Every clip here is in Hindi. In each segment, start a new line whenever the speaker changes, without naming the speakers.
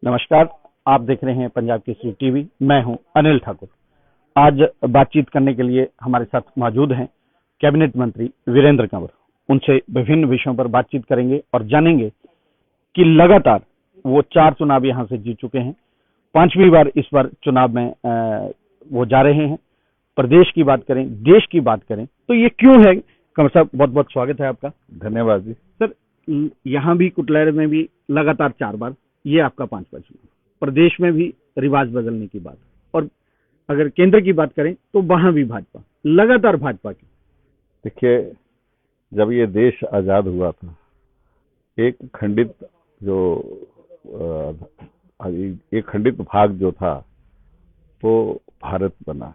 नमस्कार, आप देख रहे हैं पंजाब केसरी टीवी। मैं हूं अनिल ठाकुर। आज बातचीत करने के लिए हमारे साथ मौजूद हैं कैबिनेट मंत्री वीरेंद्र कंवर। उनसे विभिन्न विषयों पर बातचीत करेंगे और जानेंगे कि लगातार वो 4 चुनाव यहां से जीत चुके हैं, 5वीं बार इस बार चुनाव में वो जा रहे हैं। प्रदेश की बात करें, देश की बात करें तो ये क्यों है? कंवर साहब, बहुत बहुत स्वागत है आपका।
धन्यवाद जी।
सर, यहाँ भी कुटलैहड़ में भी लगातार 4 बार, ये आपका 5वां चुनाव। प्रदेश में भी रिवाज बदलने की बात, और अगर केंद्र की बात करें तो वहां भी भाजपा, लगातार भाजपा की।
देखिए, जब ये देश आजाद हुआ था, एक खंडित भाग जो था वो भारत बना,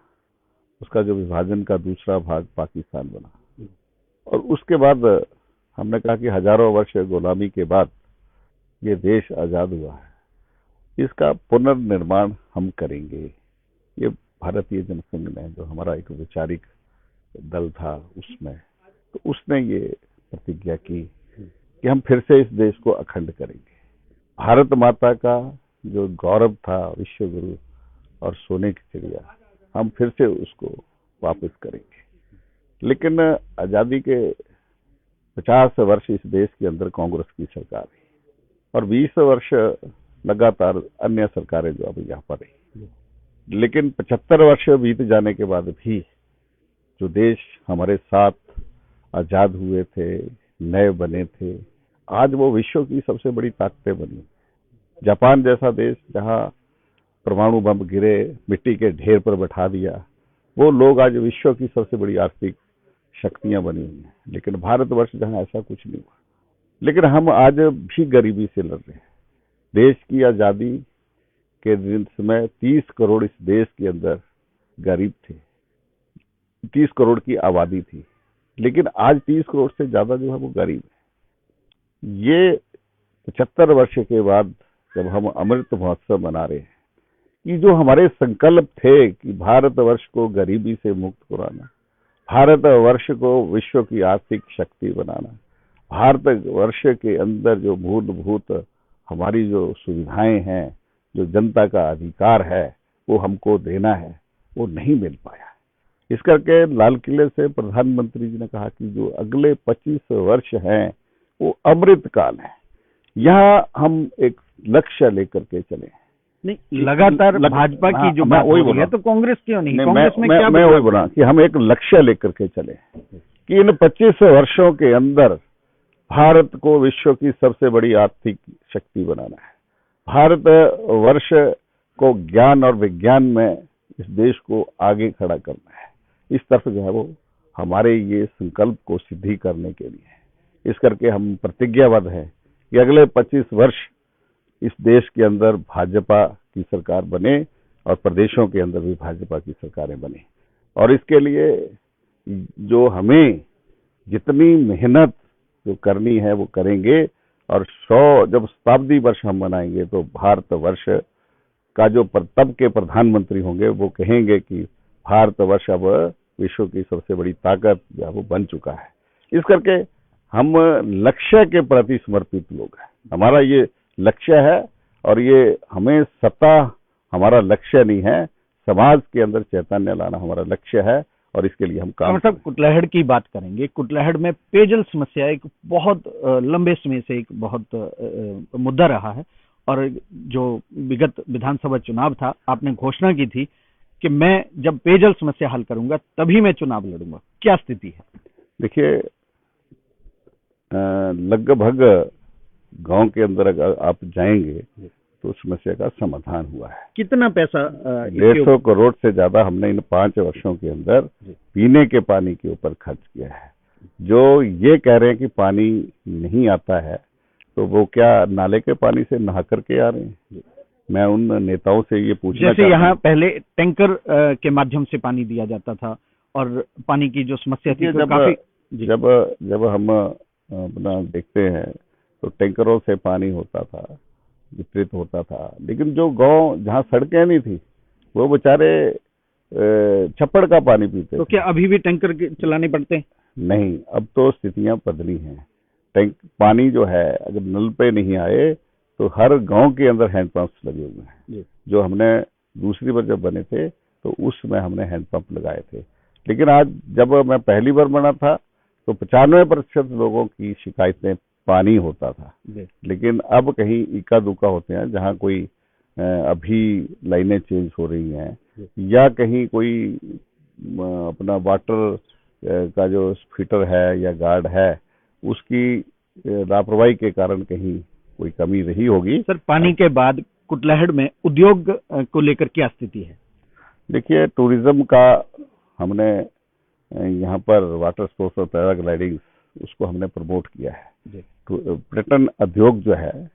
उसका जो विभाजन का दूसरा भाग पाकिस्तान बना। और उसके बाद हमने कहा कि हजारों वर्ष गुलामी के बाद ये देश आजाद हुआ है, इसका पुनर्निर्माण हम करेंगे। ये भारतीय जनसंघ ने, जो हमारा एक वैचारिक दल था, उसमें तो उसने ये प्रतिज्ञा की कि हम फिर से इस देश को अखंड करेंगे। भारत माता का जो गौरव था, विश्व गुरु और सोने की चिड़िया, हम फिर से उसको वापस करेंगे। लेकिन आजादी के 50 वर्ष इस देश के अंदर कांग्रेस की सरकार रही और 20 वर्ष लगातार अन्य सरकारें जो अभी यहाँ पर रही। लेकिन 75 वर्ष बीत जाने के बाद भी जो देश हमारे साथ आजाद हुए थे, नए बने थे, आज वो विश्व की सबसे बड़ी ताकतें बनी। जापान जैसा देश, जहां परमाणु बम गिरे, मिट्टी के ढेर पर बैठा दिया, वो लोग आज विश्व की सबसे बड़ी आर्थिक शक्तियां बनी हुई हैं। लेकिन भारतवर्ष जहां ऐसा कुछ नहीं हुआ। लेकिन हम आज भी गरीबी से लड़ रहे हैं। देश की आजादी के दिन समय 30 करोड़ इस देश के अंदर गरीब थे, 30 करोड़ की आबादी थी, लेकिन आज 30 करोड़ से ज्यादा जो है वो गरीब है। ये 75 वर्ष के बाद जब हम अमृत महोत्सव मना रहे हैं, कि जो हमारे संकल्प थे कि भारतवर्ष को गरीबी से मुक्त कराना, भारतवर्ष को विश्व की आर्थिक शक्ति बनाना, भारतवर्ष के अंदर जो मूलभूत हमारी जो सुविधाएं हैं, जो जनता का अधिकार है, वो हमको देना है, वो नहीं मिल पाया। इस करके लाल किले से प्रधानमंत्री जी ने कहा कि जो अगले 25 वर्ष हैं वो अमृत काल है। यहाँ हम एक लक्ष्य लेकर के चले।
नहीं, लगातार भाजपा की जो बात हो रही है तो कांग्रेस क्यों नहीं? कांग्रेस में क्या?
मैं वही बोला कि हम एक लक्ष्य लेकर के चले कि इन 25 वर्षों के अंदर भारत को विश्व की सबसे बड़ी आर्थिक शक्ति बनाना है। भारत वर्ष को ज्ञान और विज्ञान में इस देश को आगे खड़ा करना है। इस तरफ जो है वो हमारे ये संकल्प को सिद्धि करने के लिए इस करके हम प्रतिज्ञाबद्ध हैं कि अगले 25 वर्ष इस देश के अंदर भाजपा की सरकार बने और प्रदेशों के अंदर भी भाजपा की सरकारें बने। और इसके लिए जो हमें जितनी मेहनत जो करनी है वो करेंगे। और 100 जब शताब्दी वर्ष हम मनाएंगे तो भारतवर्ष का जो तब के प्रधानमंत्री होंगे वो कहेंगे कि भारतवर्ष अब विश्व की सबसे बड़ी ताकत जो है वो बन चुका है। इस करके हम लक्ष्य के प्रति समर्पित लोग हैं। हमारा ये लक्ष्य है और ये हमें सत्ता हमारा लक्ष्य नहीं है, समाज के अंदर चैतन्य लाना हमारा लक्ष्य है और इसके लिए हम काम।
मतलब कुटलैहड़ की बात करेंगे। कुटलैहड़ में पेयजल समस्या एक बहुत लंबे समय से एक बहुत मुद्दा रहा है, और जो विगत विधानसभा चुनाव था, आपने घोषणा की थी कि मैं जब पेयजल समस्या हल करूंगा तभी मैं चुनाव लड़ूंगा। क्या स्थिति है?
देखिए, लगभग गांव के अंदर अगर आप जाएंगे तो समस्या का समाधान हुआ है।
कितना पैसा?
150 करोड़ से ज्यादा हमने इन 5 वर्षों के अंदर पीने के पानी के ऊपर खर्च किया है। जो ये कह रहे हैं कि पानी नहीं आता है, तो वो क्या नाले के पानी से नहा करके आ रहे हैं? मैं उन नेताओं से ये पूछना
जैसे यहाँ पहले टैंकर के माध्यम से पानी दिया जाता था और पानी की जो समस्या थी तो काफी।
जब हम अपना देखते हैं तो टैंकरों से पानी होता था, वितरित होता था, लेकिन जो गांव जहाँ सड़कें नहीं थी वो बेचारे छप्पड़ का पानी पीते।
तो क्या अभी भी टैंकर चलाने पड़ते?
नहीं, अब तो स्थितियां बदली हैं। टैंक पानी जो है अगर नल पे नहीं आए तो हर गांव के अंदर हैंडपंप्स लगे हुए हैं।
जी।
जो हमने दूसरी बार जब बने थे तो उसमें हमने हैंडपंप लगाए थे। लेकिन आज जब मैं पहली बार बना था तो 95% लोगों की शिकायतें पानी होता था।
जी।
लेकिन अब कहीं इक्का दुक्का होते हैं जहाँ कोई अभी लाइनें चेंज हो रही हैं या कहीं कोई अपना वाटर का जो फीटर है या गार्ड है उसकी लापरवाही के कारण कहीं कोई कमी रही होगी।
सर, पानी के बाद कुटलैहड़ में उद्योग को लेकर क्या स्थिति है?
देखिए, टूरिज्म का हमने यहाँ पर वाटर स्पोर्ट्स और पैराग्लाइडिंग उसको हमने प्रमोट किया है। पर्यटन उद्योग जो है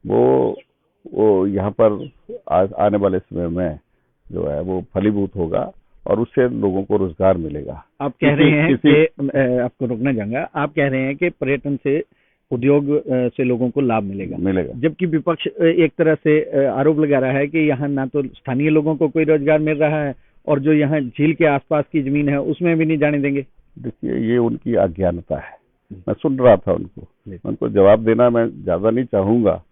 वो यहाँ पर आने वाले समय में जो है वो फलीभूत होगा और उससे लोगों को रोजगार मिलेगा।
आप कह रहे हैं कि आपको रोकना चाहूंगा, आप कह रहे हैं कि पर्यटन से उद्योग से लोगों को लाभ मिलेगा, जबकि विपक्ष एक तरह से आरोप लगा रहा है कि यहाँ ना तो स्थानीय लोगों को कोई रोजगार मिल रहा है और जो यहाँ झील के आसपास की जमीन है उसमें भी नहीं जाने देंगे।
देखिए, ये उनकी अज्ञानता है। मैं सुन रहा था उनको जवाब देना मैं ज्यादा नहीं चाहूंगा,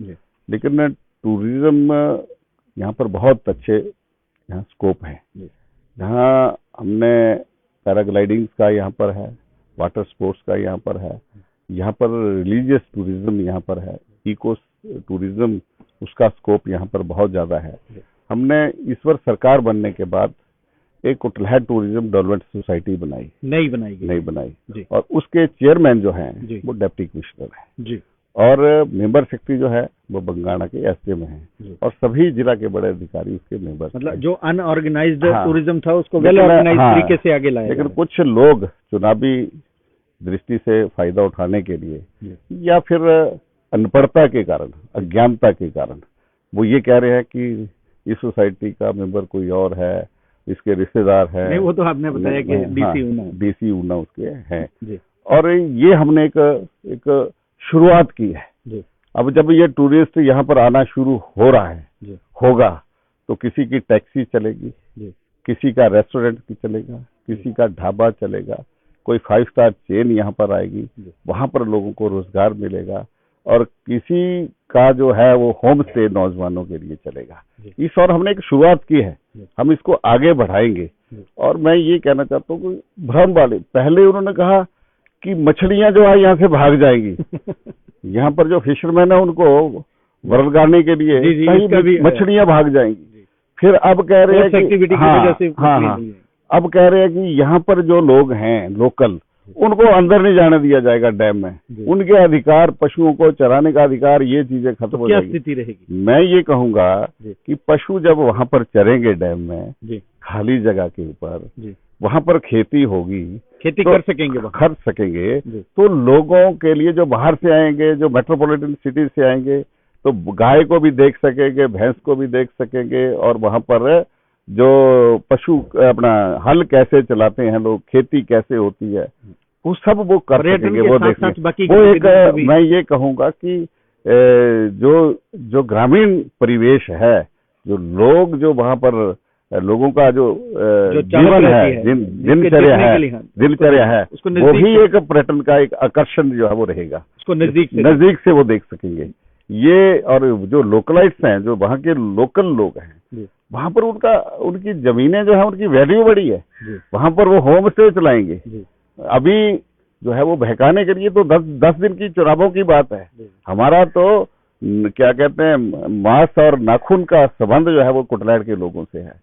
लेकिन टूरिज्म यहाँ पर बहुत अच्छे यहाँ स्कोप है। जहाँ हमने पैराग्लाइडिंग का यहाँ पर है, वाटर स्पोर्ट्स का यहाँ पर है, यहाँ पर रिलीजियस टूरिज्म यहाँ पर है, इको टूरिज्म उसका स्कोप यहाँ पर बहुत ज्यादा है। हमने इस बार सरकार बनने के बाद एक कुटलैहड़ टूरिज्म डेवलपमेंट सोसाइटी नई बनाई और उसके चेयरमैन जो हैं वो डिप्टी कमिश्नर है और मेंबर सेक्रेटरी जो है वो बंगाणा के एसडीए में है और सभी जिला के बड़े अधिकारी उसके मेंबर।
मतलब जो अनऑर्गेनाइज्ड टूरिज्म था उसको वेल ऑर्गेनाइज्ड तरीके से आगे लाया।
लेकिन कुछ लोग चुनावी दृष्टि से फायदा उठाने के लिए या फिर अनपढ़ता के कारण, अज्ञानता के कारण वो ये कह रहे हैं कि इस सोसाइटी का मेंबर कोई और है, इसके रिश्तेदार है।
नहीं, वो तो आपने बताया कि
डीसी ऊना उसके हैं। और ये हमने एक शुरुआत की है। अब जब ये टूरिस्ट यहाँ पर आना शुरू हो रहा है होगा तो किसी की टैक्सी चलेगी, किसी का रेस्टोरेंट चलेगा, किसी का ढाबा चलेगा, कोई 5 स्टार चेन यहाँ पर आएगी, वहां पर लोगों को रोजगार मिलेगा और किसी का जो है वो होम स्टे नौजवानों के लिए चलेगा। इस और हमने एक शुरुआत की है, हम इसको आगे बढ़ाएंगे। और मैं ये कहना चाहता हूँ कि भ्रम वाले पहले उन्होंने कहा कि मछलियां जो है यहाँ से भाग जाएंगी यहाँ पर जो फिशरमैन है उनको वर्लगाने के लिए मछलियां भाग जाएंगी। फिर अब कह रहे हैं कि अब कह रहे हैं कि यहाँ पर जो लोग हैं लोकल उनको अंदर नहीं जाने दिया जाएगा डैम में, उनके अधिकार, पशुओं को चराने का अधिकार, ये चीजें खत्म हो जाएगी।
स्थिति रहेगी?
मैं ये कहूंगा कि पशु जब वहां पर चरेंगे डैम में खाली जगह के ऊपर, वहां पर खेती होगी,
खेती तो कर
सकेंगे तो लोगों के लिए जो बाहर से आएंगे, जो मेट्रोपॉलिटन सिटी से आएंगे तो गाय को भी देख सकेंगे, भैंस को भी देख सकेंगे और वहां पर जो पशु अपना हल कैसे चलाते हैं लोग, खेती कैसे होती है, वो सब वो कर सकेंगे, वो देख सकेंगे। वो एक मैं ये कहूंगा कि जो ग्रामीण परिवेश है, जो लोग जो वहां पर लोगों का जो जीवन है, दिनचर्या है, वो भी एक पर्यटन का एक आकर्षण जो है वो रहेगा, उसको नजदीक से वो देख सकेंगे। ये और जो लोकलाइट्स हैं, जो वहाँ के लोकल लोग हैं, वहाँ पर उनकी जमीनें जो है उनकी वैल्यू बड़ी है, वहाँ पर वो होम स्टे चलाएंगे। अभी जो है वो बहकाने के लिए तो 10 दिन की चुनावों की बात है। हमारा तो क्या कहते हैं मांस और नाखून का संबंध जो है वो कुटलैहड़ के लोगों से है।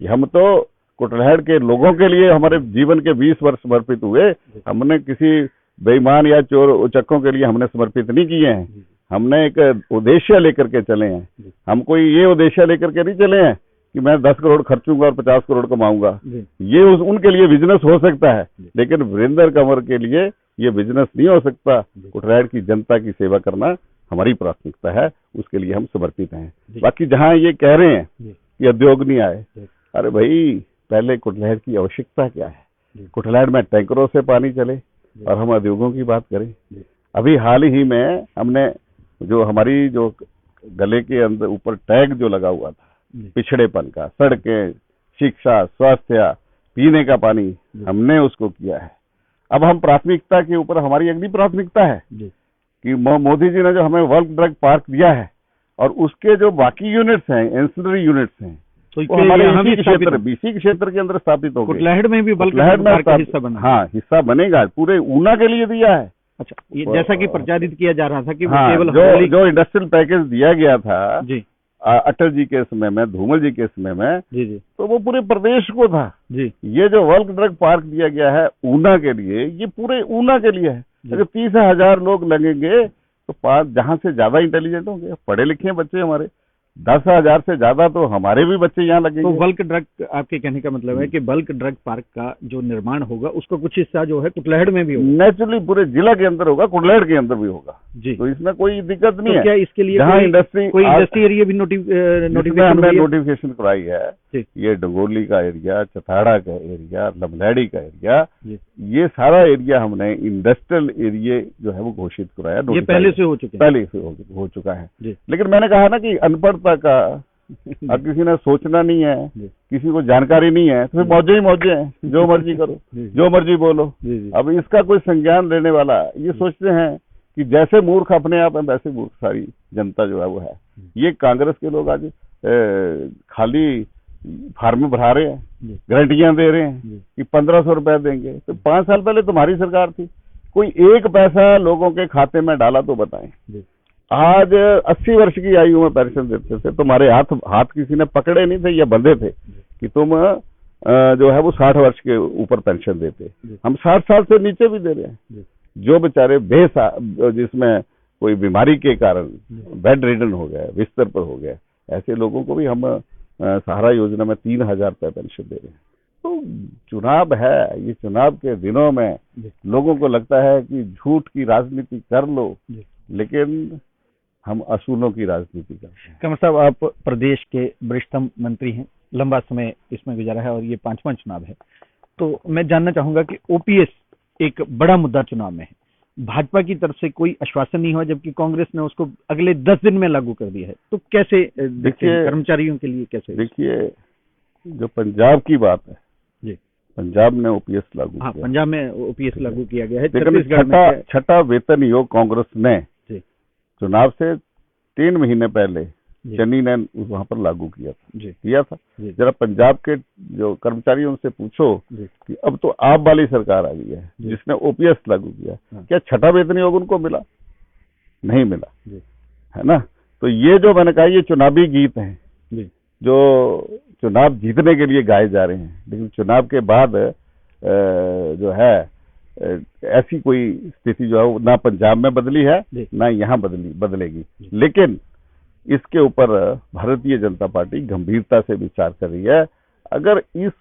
हम तो कुटलैहड़ के लोगों के लिए हमारे जीवन के 20 वर्ष समर्पित हुए। हमने किसी बेईमान या चोर उचक्कों के लिए हमने समर्पित नहीं किए हैं। हमने एक उद्देश्य लेकर के चले हैं। हम कोई ये उद्देश्य लेकर के नहीं चले हैं कि मैं 10 करोड़ खर्चूंगा और 50 करोड़ कमाऊंगा। ये उनके लिए बिजनेस हो सकता है, लेकिन वीरेंद्र कंवर के लिए ये बिजनेस नहीं हो सकता। कुटलैहड़ की जनता की सेवा करना हमारी प्राथमिकता है, उसके लिए हम समर्पित हैं। बाकी जहाँ ये कह रहे हैं कि उद्योग नहीं आए, अरे भाई पहले कुटलैहड़ की आवश्यकता क्या है? कुटलैहड़ में टैंकरों से पानी चले और हम उद्योगों की बात करें। अभी हाल ही में हमने जो हमारी जो गले के अंदर ऊपर टैग जो लगा हुआ था पिछड़ेपन का, सड़कें, शिक्षा, स्वास्थ्य, पीने का पानी, हमने उसको किया है। अब हम प्राथमिकता के ऊपर हमारी अगली प्राथमिकता है कि मोदी जी ने जो हमें वर्ल्ड ड्रग पार्क दिया है और उसके जो बाकी यूनिट्स हैं, एंसिलरी यूनिट्स हैं,
तो
वो हमारे इसी क्षेत्र, बीसी क्षेत्र के अंदर स्थापित हो गए।
कुटलहड़ में भी बल्क
कुटलहड़ में
का हिस्सा बना।
हाँ, हिस्सा बनेगा, पूरे ऊना के लिए दिया है।
अच्छा, ये जैसा कि प्रचारित किया जा रहा था कि वो
हाँ,
केवल
जो इंडस्ट्रियल पैकेज दिया गया था
जी
अटल जी के समय में, धूमल जी के समय में,
जी
तो वो पूरे प्रदेश को था
जी।
ये जो वर्ल्ड ड्रग पार्क दिया गया है ऊना के लिए, ये पूरे ऊना के लिए है। अगर 30,000 लोग लगेंगे तो 5 जहां से ज्यादा इंटेलिजेंट होंगे, पढ़े लिखे बच्चे हमारे, 10,000 से ज्यादा तो हमारे भी बच्चे यहाँ लगेंगे।
तो बल्क ड्रग, आपके कहने का मतलब है कि बल्क ड्रग पार्क का जो निर्माण होगा उसका कुछ हिस्सा जो है कुटलहड़ में भी होगा?
नेचुरली पूरे जिला के अंदर होगा, कुटलहड़ के अंदर भी होगा
जी।
तो इसमें कोई दिक्कत नहीं है।
क्या इसके लिए
जहाँ
कोई इंडस्ट्री एरिया भी
नोटिफिकेशन कराई है,
जी।
ये डंगोली का एरिया, चथाड़ा का एरिया, लमलैड़ी का एरिया, ये सारा एरिया हमने इंडस्ट्रियल एरिया जो है वो घोषित कराया।
ये पहले से हो चुके हैं?
पहले से हो चुका है। लेकिन मैंने कहा ना कि अनपढ़ता का, अब किसी ने सोचना नहीं है, किसी को जानकारी नहीं है, तो फिर मौजे ही मौजे हैं, जो मर्जी करो, जो मर्जी बोलो। अब इसका कोई संज्ञान लेने वाला, ये सोचते हैं कि जैसे मूर्ख अपने आप है वैसे मूर्ख सारी जनता जो है वो है। ये कांग्रेस के लोग आज खाली फार्म भरा रहे हैं, गारंटियां दे रहे हैं कि 1,500 रुपए देंगे। तो 5 साल पहले तुम्हारी सरकार थी, कोई एक पैसा लोगों के खाते में डाला तो बताएं। आज 80 वर्ष की आयु में पेंशन देते थे, तुम्हारे हाथ किसी ने पकड़े नहीं थे या बंधे थे कि तुम जो है वो 60 वर्ष के ऊपर पेंशन देते। हम 60 साल से नीचे भी दे रहे हैं। जो बेचारे जिसमें कोई बीमारी के कारण बेड रिडन हो गया, बिस्तर पर हो गया, ऐसे लोगों को भी हम सहारा योजना में 3,000 रुपये पेंशन दे रहे हैं। तो चुनाव है, ये चुनाव के दिनों में लोगों को लगता है कि झूठ की राजनीति कर लो, लेकिन हम असूलों की राजनीति करते हैं।
कमर साहब, आप प्रदेश के वरिष्ठतम मंत्री हैं, लंबा समय इसमें गुजारा है और ये 5वां चुनाव है, तो मैं जानना चाहूंगा कि ओपीएस एक बड़ा मुद्दा चुनाव में है, भाजपा की तरफ से कोई आश्वासन नहीं हुआ, जबकि कांग्रेस ने उसको अगले 10 दिन में लागू कर दिया है। तो कैसे देखिए, कर्मचारियों के लिए कैसे?
देखिए, जो पंजाब की बात है
जी,
पंजाब में ओपीएस लागू किया,
पंजाब में ओपीएस लागू किया गया है।
लेकिन छठा वेतन आयोग कांग्रेस ने चुनाव से 3 महीने पहले चन्नी ने वहां पर लागू किया था। जरा पंजाब के जो कर्मचारियों से पूछो कि अब तो आप वाली सरकार आ गई है जिसने ओपीएस लागू किया, क्या छठा वेतन आयोग उनको मिला? नहीं मिला, है ना। तो ये जो मैंने कहा, ये चुनावी गीत हैं जो चुनाव जीतने के लिए गाए जा रहे हैं, लेकिन चुनाव के बाद जो है ऐसी कोई स्थिति जो है ना पंजाब में बदली है ना यहाँ बदलेगी। लेकिन इसके ऊपर भारतीय जनता पार्टी गंभीरता से विचार कर रही है। अगर इस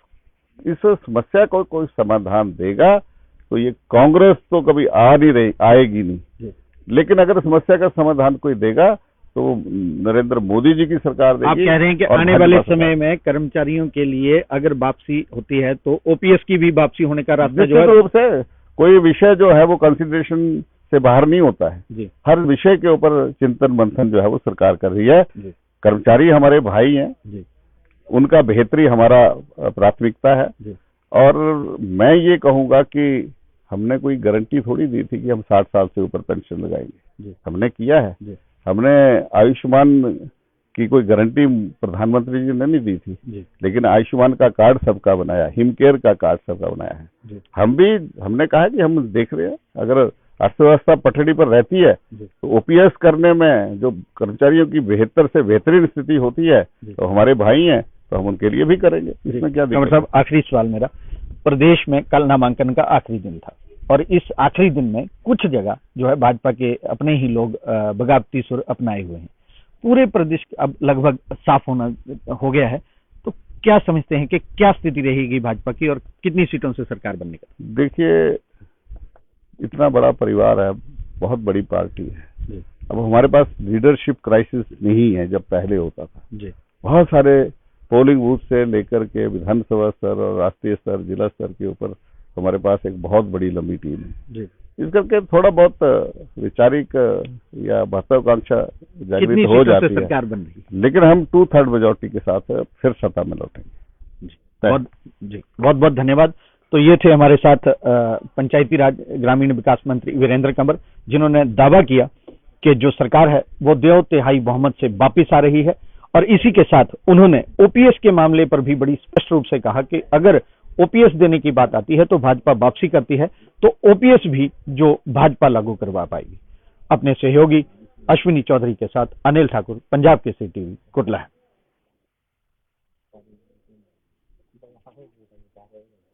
समस्या को कोई समाधान देगा तो ये कांग्रेस तो कभी आएगी नहीं, लेकिन अगर समस्या का समाधान कोई देगा तो नरेंद्र मोदी जी की सरकार देगी।
आप कह रहे हैं कि आने वाले समय में कर्मचारियों के लिए अगर वापसी होती है तो ओपीएस की भी वापसी होने का रास्ता जो है,
रूप से कोई विषय जो है वो कंसिडरेशन से बाहर नहीं होता है। हर विषय के ऊपर चिंतन मंथन जो है वो सरकार कर रही है। कर्मचारी हमारे भाई हैं, उनका बेहतरी हमारा प्राथमिकता है। और मैं ये कहूंगा कि हमने कोई गारंटी थोड़ी दी थी कि हम 60 साल से ऊपर पेंशन लगाएंगे, हमने किया है। हमने आयुष्मान की कोई गारंटी प्रधानमंत्री जी ने नहीं दी थी, लेकिन आयुष्मान का कार्ड सबका बनाया, हिमकेयर का कार्ड सबका बनाया है। हमने कहा कि हम देख रहे हैं, अगर अर्थव्यवस्था पटड़ी पर रहती है तो ओपीएस करने में जो कर्मचारियों की बेहतर से बेहतरीन स्थिति होती है तो हमारे भाई हैं, तो हम उनके लिए भी करेंगे, इसमें क्या दिक्कत?
साहब, आखिरी सवाल मेरा, प्रदेश में कल नामांकन का आखिरी दिन था और इस आखिरी दिन में कुछ जगह जो है भाजपा के अपने ही लोग बगावती सुर अपनाए हुए हैं। पूरे प्रदेश अब लगभग साफ होना हो गया है, तो क्या समझते हैं कि क्या स्थिति रहेगी भाजपा की और कितनी सीटों से सरकार बनने का?
देखिए, इतना बड़ा परिवार है, बहुत बड़ी पार्टी है। अब हमारे पास लीडरशिप क्राइसिस नहीं है जब पहले होता था। बहुत सारे पोलिंग बूथ से लेकर के विधानसभा स्तर और राष्ट्रीय स्तर, जिला स्तर के ऊपर हमारे पास एक बहुत बड़ी लंबी टीम है। इस करके थोड़ा बहुत वैचारिक या महत्वाकांक्षा जागृत हो जाती है,
सरकार बन रही है।
लेकिन हम 2/3 मेजॉरिटी के साथ फिर सत्ता में लौटेंगे।
बहुत बहुत धन्यवाद। तो ये थे हमारे साथ पंचायती राज ग्रामीण विकास मंत्री वीरेंद्र कंवर, जिन्होंने दावा किया कि जो सरकार है वो 2 तिहाई बहुमत से वापिस आ रही है। और इसी के साथ उन्होंने ओपीएस के मामले पर भी बड़ी स्पष्ट रूप से कहा कि अगर ओपीएस देने की बात आती है तो भाजपा वापसी करती है, तो ओपीएस भी जो भाजपा लागू करवा पाएगी। अपने सहयोगी अश्विनी चौधरी के साथ अनिल ठाकुर, पंजाब केसरी टीवी, कुटला।